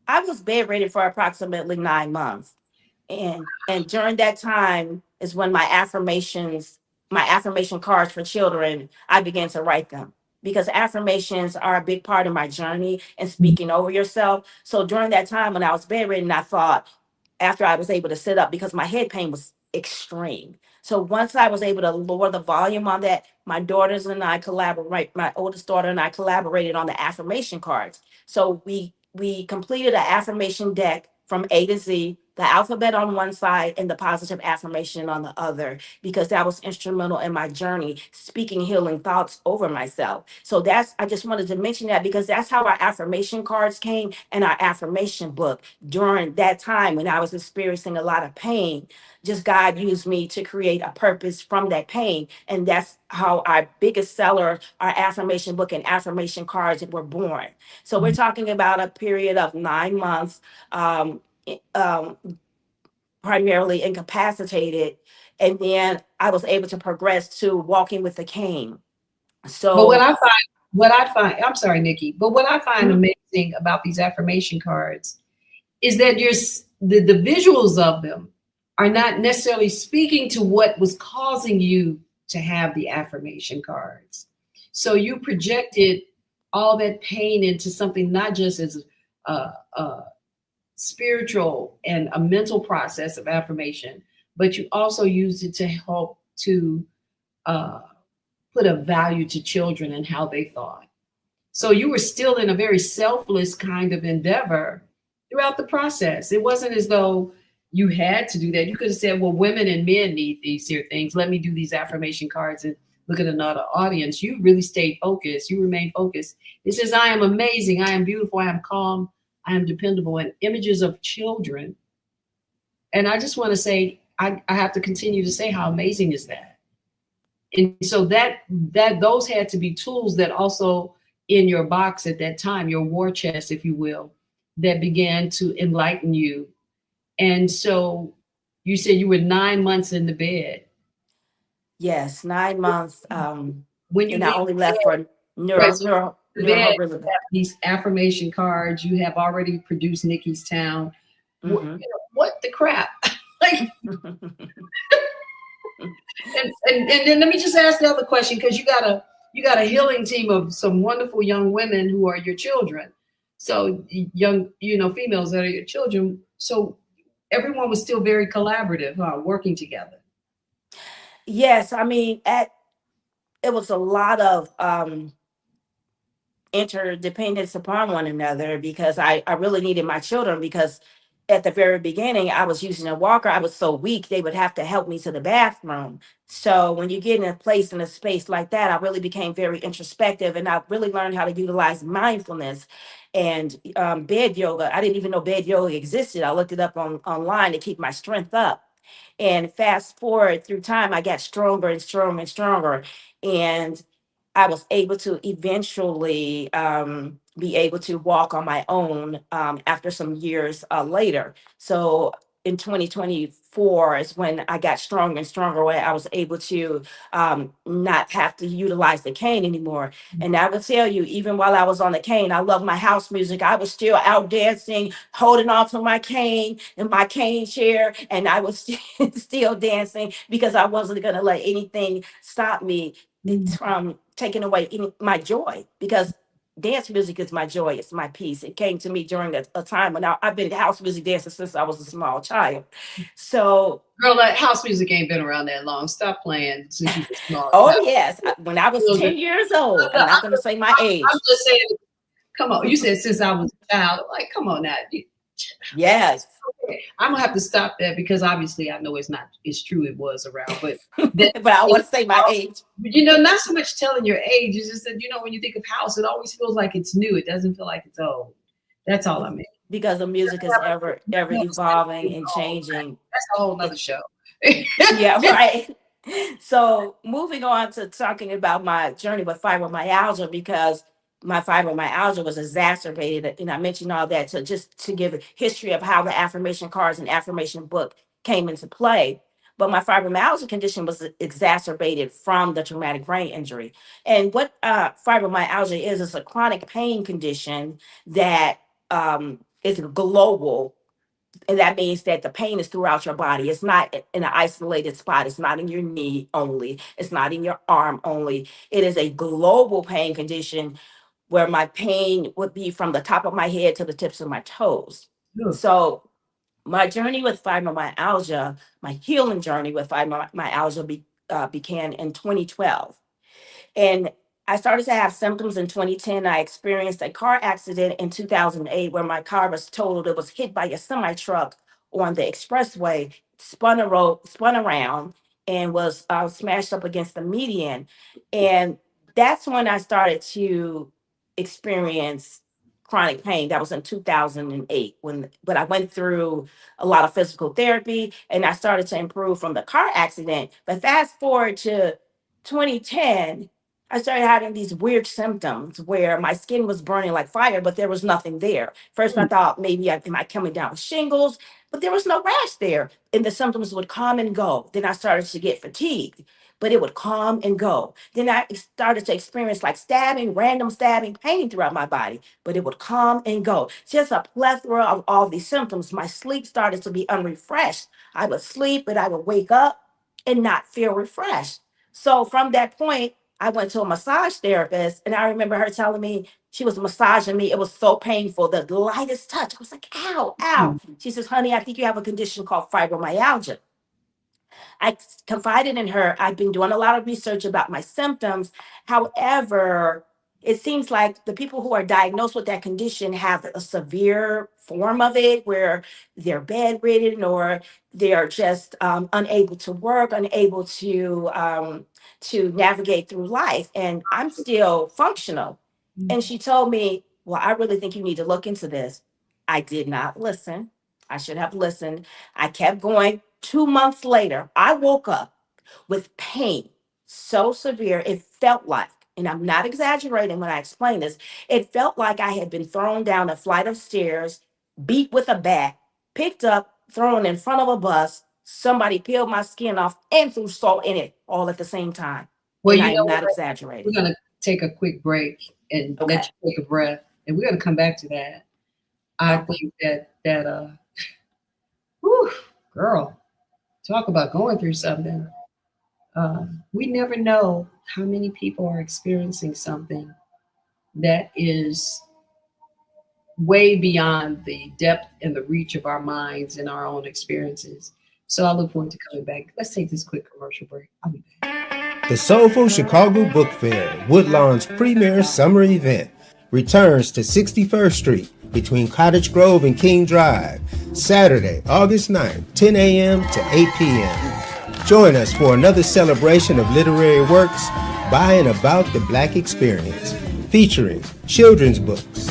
I was bedridden for approximately 9 months. And during that time is when my affirmation cards for children, I began to write them, because affirmations are a big part of my journey and speaking over yourself. So during that time when I was bedridden, I thought, after I was able to sit up, because my head pain was extreme. So once I was able to lower the volume on that, my daughters and I collaborate, my oldest daughter and I collaborated on the affirmation cards. So we completed an affirmation deck from A to Z, the alphabet on one side and the positive affirmation on the other, because that was instrumental in my journey, speaking healing thoughts over myself. So I just wanted to mention that, because that's how our affirmation cards came and our affirmation book during that time when I was experiencing a lot of pain. Just God used me to create a purpose from that pain. And that's how our biggest seller, our affirmation book and affirmation cards were born. So we're talking about a period of 9 months, um, um, primarily incapacitated. And then I was able to progress to walking with a cane. But So, I'm sorry, Nikki, but what I find mhm, amazing about these affirmation cards is that the visuals of them are not necessarily speaking to what was causing you to have the affirmation cards. So you projected all that pain into something not just as a spiritual and a mental process of affirmation, but you also used it to help to uh, put a value to children and how they thought. So you were still in a very selfless kind of endeavor throughout the process. It wasn't as though you had to do that. You could have said, well, women and men need these here things. Let me do these affirmation cards and look at another audience. You really stayed focused. You remained focused. It says, I am amazing. I am beautiful. I am calm. I am dependable. And images of children. And I just want to say, I have to continue to say, how amazing is that? And so that those had to be tools that also in your box at that time, your war chest, if you will, that began to enlighten you. And so you said you were 9 months in the bed. yes, 9 months. When you And I leave only the left bed, for right? So the bed, you neuro. have these affirmation cards. You have already produced Nikki's Town. Hmm. What the crap? Like, and then let me just ask the other question, because you got a healing team of some wonderful young women who are your children. So young, females that are your children. So everyone was still very collaborative, working together. Yes, I mean, it was a lot of interdependence upon one another, because I really needed my children, because at the very beginning I was using a walker. I was so weak they would have to help me to the bathroom. So when you get in a place, in a space like that, I really became very introspective, and I really learned how to utilize mindfulness and bed yoga. I didn't even know bed yoga existed. I looked it up online to keep my strength up. And fast forward through time, I got stronger and stronger and stronger. And I was able to eventually be able to walk on my own after some years later. So in 2024 is when I got stronger and stronger, where I was able to not have to utilize the cane anymore. And I will tell you, even while I was on the cane, I love my house music. I was still out dancing, holding on to my cane in my cane chair, and I was still dancing, because I wasn't going to let anything stop me. It's from taking away my joy, because dance music is my joy. It's my peace. It came to me during a time when I've been house music dancer since I was a small child. So, Girl, that house music ain't been around that long. Stop playing since you were small. oh yes, when I was Children. 10 years old, I'm not I'm going to just, say my I'm age. just saying, Come on. You said since I was a child. I'm like, come on now. Yes. I'm gonna have to stop that because obviously I know it's true it was around, but that, But I want to say my age. not so much telling your age. It's just that, when you think of house, it always feels like it's new. It doesn't feel like it's old. That's all I mean. Because the music is ever evolving and changing. That's a whole nother show. Yeah, right. So moving on to talking about my journey with fibromyalgia, because my fibromyalgia was exacerbated, and I mentioned all that to give a history of how the affirmation cards and affirmation book came into play. But my fibromyalgia condition was exacerbated from the traumatic brain injury. And what fibromyalgia is a chronic pain condition that is global. And that means that the pain is throughout your body. It's not in an isolated spot. It's not in your knee only. It's not in your arm only. It is a global pain condition where my pain would be from the top of my head to the tips of my toes. Ugh. So my journey with fibromyalgia, my healing journey with fibromyalgia began in 2012. And I started to have symptoms in 2010. I experienced a car accident in 2008 where my car was totaled. It was hit by a semi truck on the expressway, spun around, and was smashed up against the median. And that's when I started to experience chronic pain. That was in 2008 but I went through a lot of physical therapy and I started to improve from the car accident. But fast forward to 2010, I started having these weird symptoms where my skin was burning like fire, but there was nothing there. First, I thought maybe am I coming down with shingles, but there was no rash there. And the symptoms would come and go. Then I started to get fatigued, but it would come and go. Then I started to experience like random stabbing pain throughout my body, but it would come and go. Just a plethora of all these symptoms. My sleep started to be unrefreshed. I would sleep, but I would wake up and not feel refreshed. So from that point, I went to a massage therapist, and I remember her telling me she was massaging me. It was so painful, the lightest touch. I was like, ow, ow. She says, honey, I think you have a condition called fibromyalgia. I confided in her. I've been doing a lot of research about my symptoms. However, it seems like the people who are diagnosed with that condition have a severe form of it where they're bedridden or they are just unable to work, unable to navigate through life. And I'm still functional. And she told me, well, I really think you need to look into this. I did not listen. I should have listened. I kept going. 2 months later, I woke up with pain so severe, it felt like, and I'm not exaggerating when I explain this, it felt like I had been thrown down a flight of stairs, beat with a bat, picked up, thrown in front of a bus, somebody peeled my skin off and threw salt in it all at the same time. Well, and I'm not exaggerating. We're going to take a quick break and let you take a breath, and we're going to come back to that. I think that whew, girl, talk about going through something. We never know how many people are experiencing something that is way beyond the depth and the reach of our minds and our own experiences. So I look forward to coming back. Let's take this quick commercial break. I'll be back. The Soulful Chicago Book Fair, Woodlawn's premier summer event, returns to 61st Street between Cottage Grove and King Drive, Saturday, August 9th, 10 a.m. to 8 p.m. Join us for another celebration of literary works by and about the Black experience, featuring children's books,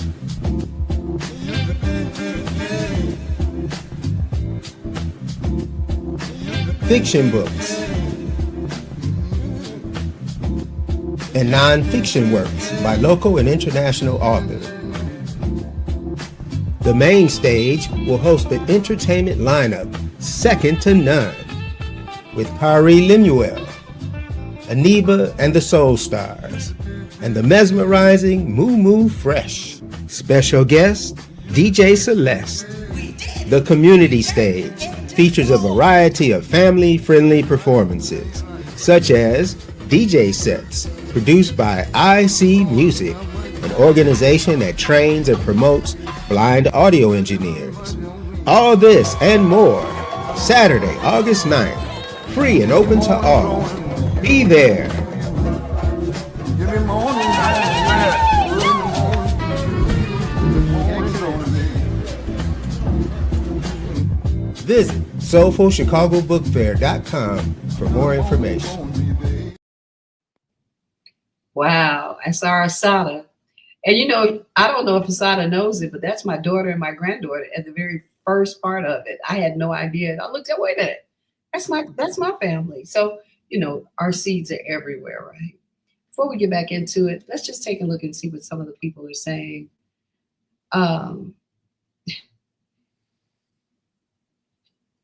fiction books, and non-fiction works by local and international authors. The main stage will host an entertainment lineup second to none, with Pari Lemuel, Aniba and the Soul Stars, and the mesmerizing Moo Moo Fresh. Special guest, DJ Celeste. The community stage features a variety of family-friendly performances, such as DJ sets produced by IC Music, an organization that trains and promotes blind audio engineers. All this and more, Saturday, August 9th, free and open to all. Be there. Visit SoulfulChicagoBookFair.com for more information. Wow, that's our Asada. And I don't know if Asada knows it, but that's my daughter and my granddaughter at the very first part of it. I had no idea. And I looked at, wait a minute, that's my family. So, our seeds are everywhere, right? Before we get back into it, let's just take a look and see what some of the people are saying. Um,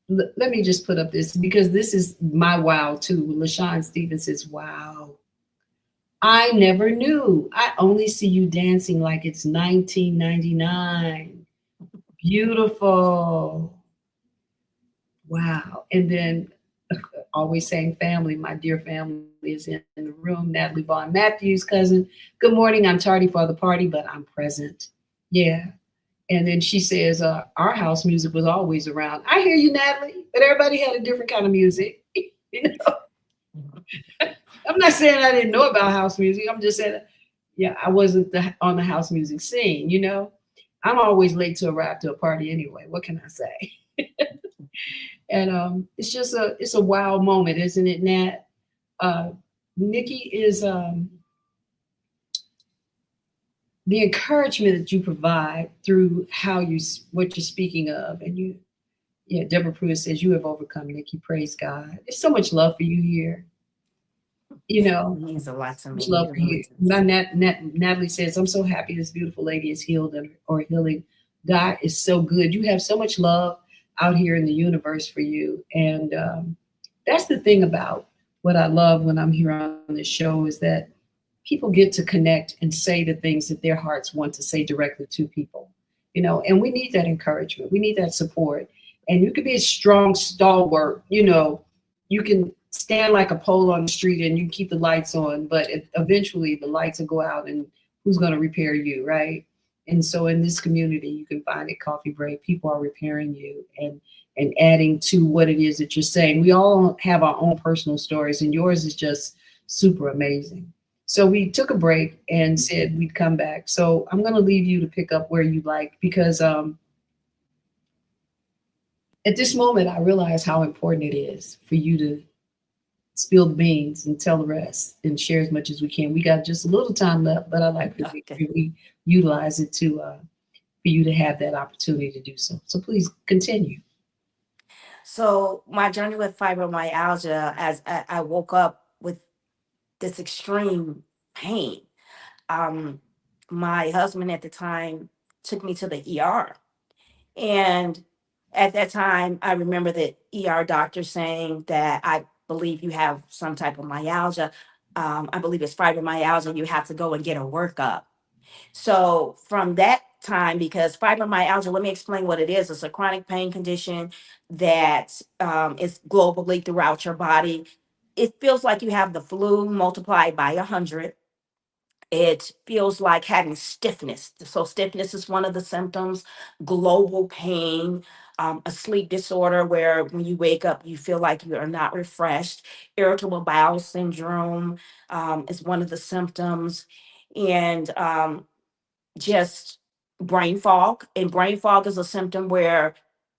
let me just put up this because this is my wow too. LaShawn Stevens says, wow. I never knew. I only see you dancing like it's 1999. Beautiful. Wow. And then always saying family, my dear family is in the room. Natalie Vaughn Matthews, cousin. Good morning. I'm tardy for the party, but I'm present. Yeah. And then she says, our house music was always around. I hear you, Natalie, but everybody had a different kind of music. I'm not saying I didn't know about house music. I'm just saying, yeah, I wasn't on the house music scene, I'm always late to arrive to a party anyway. What can I say? And it's a wow moment, isn't it, Nat? Nikki is the encouragement that you provide through what you're speaking of. And Deborah Pruitt says you have overcome, Nikki. Praise God. There's so much love for you here. It means a lot to me. Much love for you. Natalie says, I'm so happy this beautiful lady is healed or healing. God is so good. You have so much love out here in the universe for you. And that's the thing about what I love when I'm here on this show is that people get to connect and say the things that their hearts want to say directly to people, and we need that encouragement. We need that support. And you could be a strong stalwart, you can stand like a pole on the street and you can keep the lights on, but eventually the lights will go out and who's going to repair you, right? And so in this community, you can find at Coffee Break, people are repairing you and adding to what it is that you're saying. We all have our own personal stories, and yours is just super amazing. So we took a break and said we'd come back. So I'm going to leave you to pick up where you like, because at this moment, I realize how important it is for you to spill the beans and tell the rest and share as much as we can. We got just a little time left, but I like to we utilize it to for you to have that opportunity to do so. So please continue. So my journey with fibromyalgia, as I woke up with this extreme pain, my husband at the time took me to the ER. And at that time, I remember the ER doctor saying that I believe you have some type of myalgia. I believe it's fibromyalgia. You have to go and get a workup. So from that time, because fibromyalgia, let me explain what it is. It's a chronic pain condition that is globally throughout your body. It feels like you have the flu multiplied by 100. It feels like having stiffness. So stiffness is one of the symptoms. Global pain, a sleep disorder where when you wake up, you feel like you are not refreshed. Irritable bowel syndrome is one of the symptoms. And just brain fog. And brain fog is a symptom where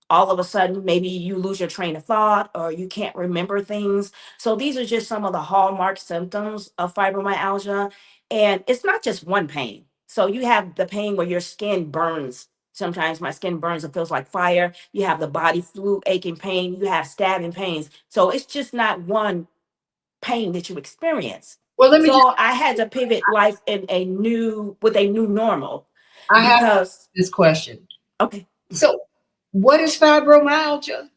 all of a sudden maybe you lose your train of thought or you can't remember things. So these are just some of the hallmark symptoms of fibromyalgia. And it's not just one pain. So you have the pain where your skin burns. Sometimes my skin burns and feels like fire. You have the body flu, aching pain. You have stabbing pains. So it's just not one pain that you experience. Well, So I had to pivot life with a new normal. I have Because this question. okay. So what is fibromyalgia?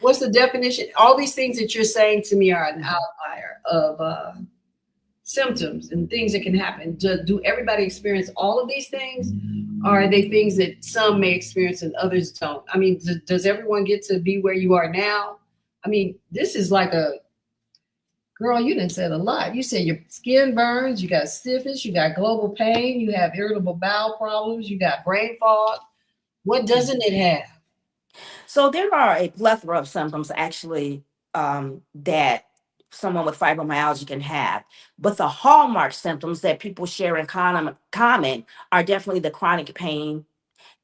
What's the definition? All these things that you're saying to me are an outlier of symptoms and things that can happen. Do everybody experience all of these things? Or are they things that some may experience and others don't? I mean, does everyone get to be where you are now? I mean, this is like girl, you done said a lot. You said your skin burns, you got stiffness, you got global pain, you have irritable bowel problems, you got brain fog. What doesn't it have? So there are a plethora of symptoms actually that someone with fibromyalgia can have. But the hallmark symptoms that people share in common are definitely the chronic pain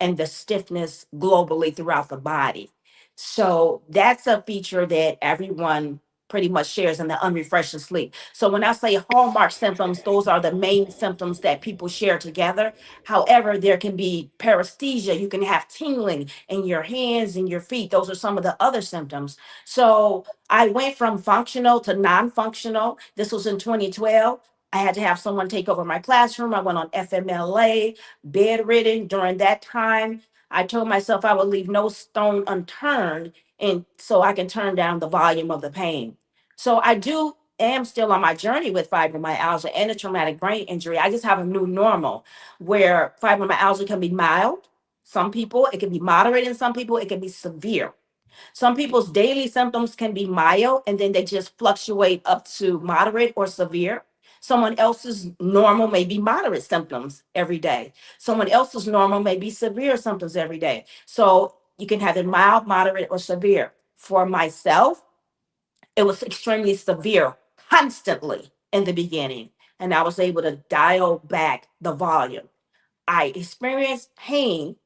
and the stiffness globally throughout the body. So that's a feature that everyone pretty much shares in the unrefreshing sleep. So when I say hallmark symptoms, those are the main symptoms that people share together. However, there can be paresthesia. You can have tingling in your hands and your feet. Those are some of the other symptoms. So I went from functional to non-functional. This was in 2012. I had to have someone take over my classroom. I went on FMLA, bedridden during that time. I told myself I would leave no stone unturned, and so I can turn down the volume of the pain. So am still on my journey with fibromyalgia and a traumatic brain injury. I just have a new normal where fibromyalgia can be mild. Some people, it can be moderate, and some people, it can be severe. Some people's daily symptoms can be mild and then they just fluctuate up to moderate or severe. Someone else's normal may be moderate symptoms every day. Someone else's normal may be severe symptoms every day. So you can have it mild, moderate, or severe. For myself, it was extremely severe constantly in the beginning, and I was able to dial back the volume. I experienced pain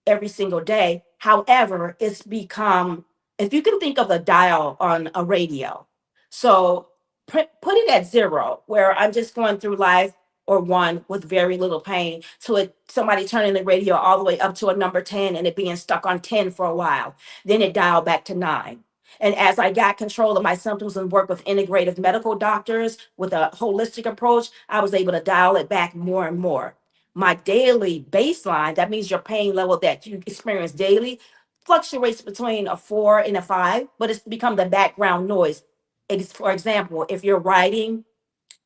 every single day. However, it's become, if you can think of a dial on a radio, so put it at zero, where I'm just going through life, or one with very little pain, to somebody turning the radio all the way up to a number 10 and it being stuck on 10 for a while. Then it dialed back to 9. And as I got control of my symptoms and work with integrative medical doctors with a holistic approach, I was able to dial it back more and more. My daily baseline, that means your pain level that you experience daily, fluctuates between a 4 and a 5, but it's become the background noise. For example, if you're writing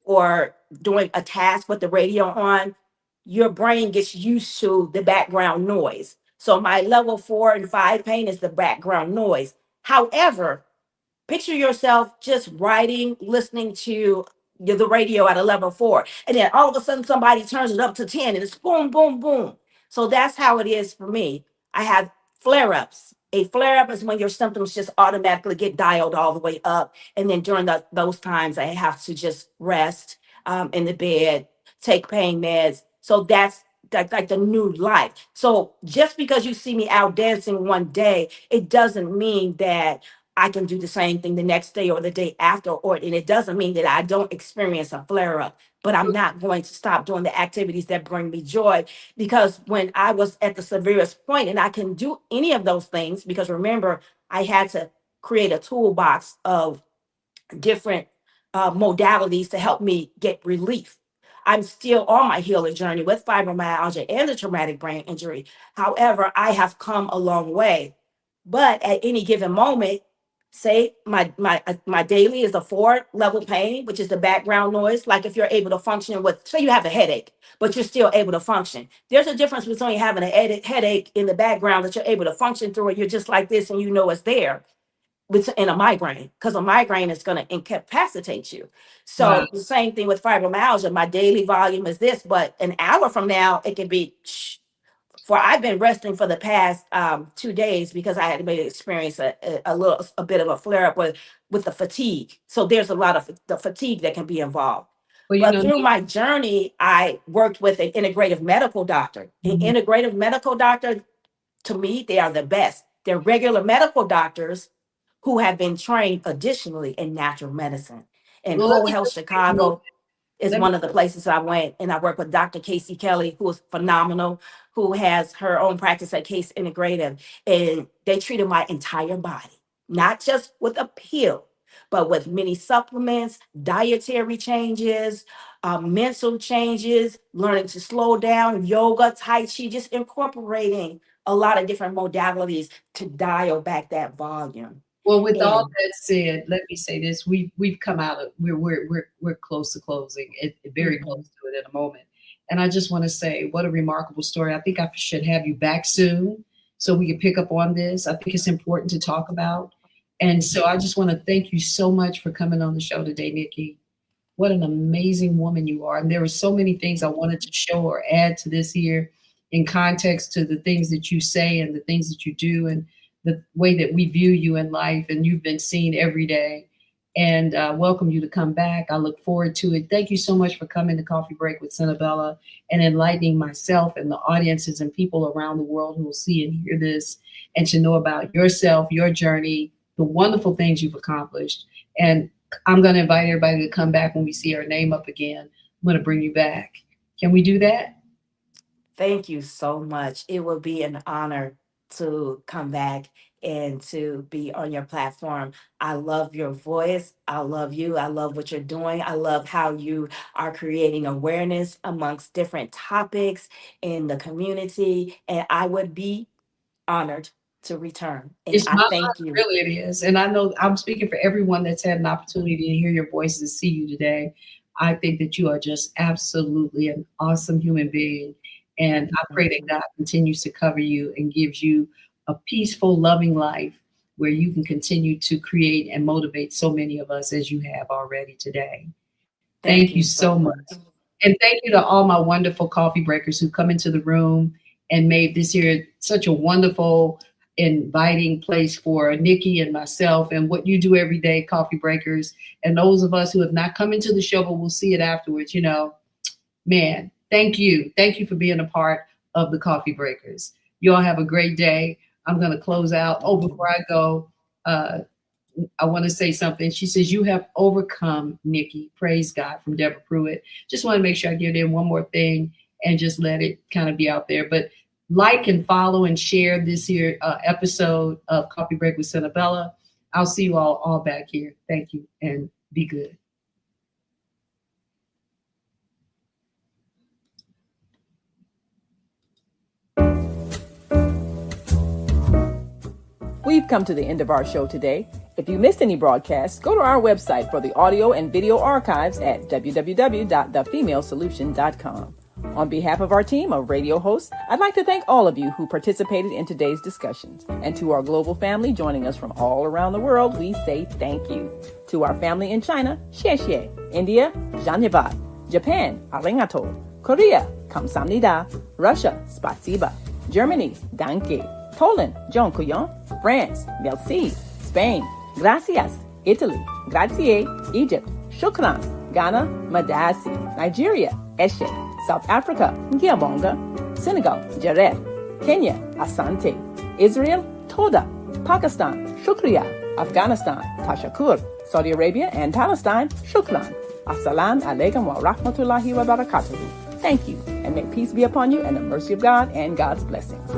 or doing a task with the radio on, your brain gets used to the background noise. So my level 4 and 5 pain is the background noise. However, picture yourself just writing, listening to the radio at a level 4, and then all of a sudden somebody turns it up to 10 and it's boom, boom, boom. So that's how it is for me. I have flare-ups. A flare-up is when your symptoms just automatically get dialed all the way up. And then during those times, I have to just rest in the bed, take pain meds. So that's like the new life. So just because you see me out dancing one day, it doesn't mean that I can do the same thing the next day or the day after, and it doesn't mean that I don't experience a flare up, but I'm not going to stop doing the activities that bring me joy. Because when I was at the severest point, and I can do any of those things, because remember, I had to create a toolbox of different modalities to help me get relief. I'm still on my healing journey with fibromyalgia and the traumatic brain injury. However, I have come a long way. But at any given moment, say my daily is a 4 level pain, which is the background noise. Like if you're able to function with, say you have a headache, but you're still able to function. There's a difference between having a headache in the background that you're able to function through, and you're just like this and you know it's there, in a migraine, because a migraine is going to incapacitate you. Wow. So the same thing with fibromyalgia. My daily volume is this, but an hour from now, it can be for I've been resting for the past 2 days because I had maybe experienced a bit of a flare up with the fatigue. So there's a lot of the fatigue that can be involved. Well, But through my journey, I worked with an integrative medical doctor. An integrative medical doctor, to me, they are the best. They're regular medical doctors who have been trained additionally in natural medicine. And well, Whole Health Chicago is let me- one of the places I went, and I work with Dr. Casey Kelly, who is phenomenal, who has her own practice at Case Integrative. And they treated my entire body, not just with a pill, but with many supplements, dietary changes, mental changes, learning to slow down, yoga, Tai Chi, just incorporating a lot of different modalities to dial back that volume. Well, with all And that said, let me say this: we've come out of we're close to closing it, very close to it in a moment. And I just want to say, what a remarkable story! I think I should have you back soon so we can pick up on this. I think it's important to talk about. And so I just want to thank you so much for coming on the show today, Nikki. What an amazing woman you are! And there were so many things I wanted to show or add to this here in context to the things that you say and the things that you do and the way that we view you in life, and you've been seen every day. and welcome you to come back. I look forward to it. Thank you so much for coming to Coffee Break with Senabella and enlightening myself and the audiences and people around the world who will see and hear this, and to know about yourself, your journey, the wonderful things you've accomplished. And I'm going to invite everybody to come back when we see our name up again. I'm going to bring you back. Can we do that? Thank you so much. It will be an honor to come back and to be on your platform. I love your voice. I love you. I love what you're doing. I love how you are creating awareness amongst different topics in the community. And I would be honored to return. And It's I my thank honor, you. really it is. And I know I'm speaking for everyone that's had an opportunity to hear your voice and see you today. I think that you are just absolutely an awesome human being. And I pray that God continues to cover you and gives you a peaceful, loving life where you can continue to create and motivate so many of us as you have already today. Thank Thank you you so so much. much. And thank you to all my wonderful coffee breakers who come into the room and made this here such a wonderful, inviting place for Nikki and myself and what you do every day, coffee breakers. And those of us who have not come into the show, but will see it afterwards, man, thank you. Thank you for being a part of the coffee breakers. You all have a great day. I'm going to close out. Oh, before I go, I want to say something. She says, "You have overcome, Nikki." Praise God, from Deborah Pruitt. Just want to make sure I get in one more thing and just let it kind of be out there. But like and follow and share this here episode of Coffee Break with Senabella. I'll see you all back here. Thank you and be good. We've come to the end of our show today. If you missed any broadcasts, go to our website for the audio and video archives at www.thefemalesolution.com. On behalf of our team of radio hosts, I'd like to thank all of you who participated in today's discussions. And to our global family joining us from all around the world, we say thank you. To our family in China, xie xie. India, zhanyavad. Japan, arigato. Korea, kamsamnida. Russia, spasiba. Germany, danke. Poland, dziękuję. France, merci. Spain, gracias. Italy, grazie. Egypt, shukran. Ghana, madasi. Nigeria, eshe. South Africa, ngiyabonga. Senegal, jareh. Kenya, asante. Israel, toda. Pakistan, shukriya. Afghanistan, tashakur. Saudi Arabia and Palestine, shukran. Assalamu alaikum wa rahmatullahi wa barakatuhu. Thank you, and may peace be upon you and the mercy of God and God's blessings.